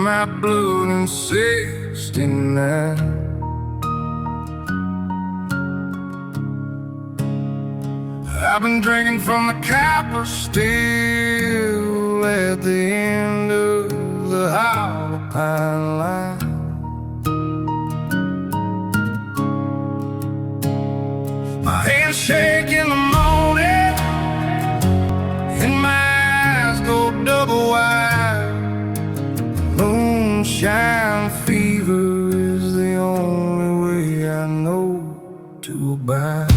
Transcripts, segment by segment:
my blood in '69. I've been drinking from the copper still at the end of the holler pine line. My hands shake in the morning and my eyes go double wide. Moonshine fever is the only way I know to abide.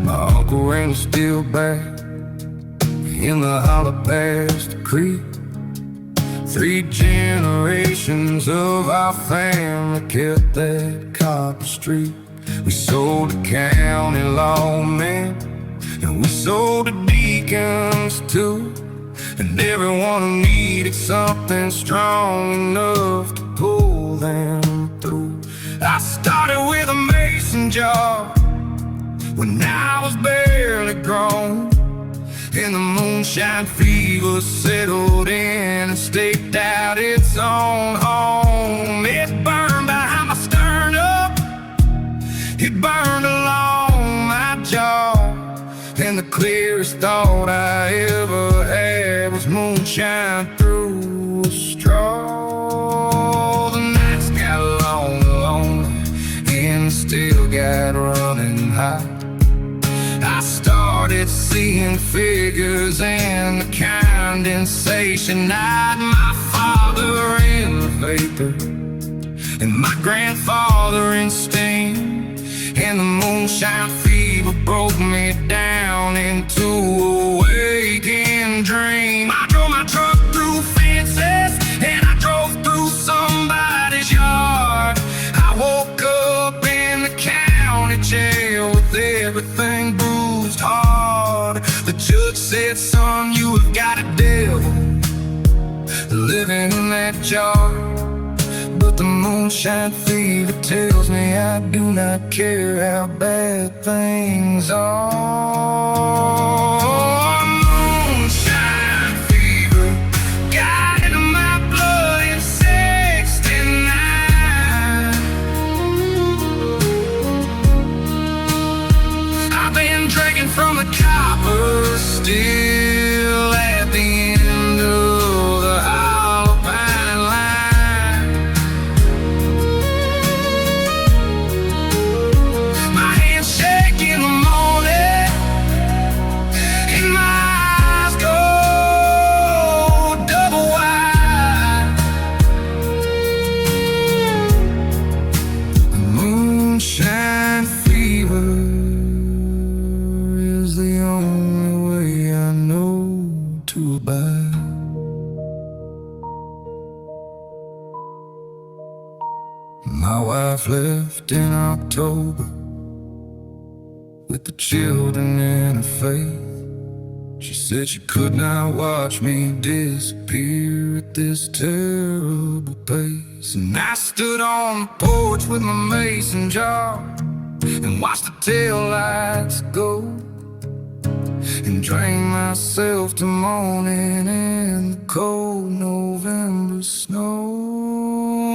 My uncle ran still back in the holler past the creek. 3 generations of our family kept that copper street. We sold to county lawmen, and we sold to deacons too, and everyone who needed something strong enough to pull them through. I started with a mason jar when I was barely grown, and the moonshine fever settled in and staked out its own home. It burned behind my sternum, it burned along my jaw, and the clearest thought I ever had was moonshine through a straw. The nights got long, lonely, and still got running high. I started seeing figures and the condensation night. My father in the vapor and my grandfather in steam, and the moonshine fever broke me down into a waking dream. I drove my truck through fences and I drove through somebody's yard. I woke up in the county jail with everything bruised hard. The judge said, son, you have got a devil living in that jar. But the moonshine fever tells me I do not care how bad things are. Moonshine fever got into my blood in '69. I've been drinking from the copper still at the end of the hollow pine line. My hands shake in the morning and my eyes go double wide. The moonshine fever is the only way I know to abide. My wife left in October with the children in her faith. She said she could not watch me disappear at this terrible pace. And I stood on the porch with my mason jar and watched the taillights go, and drank myself to morning in the cold November snow.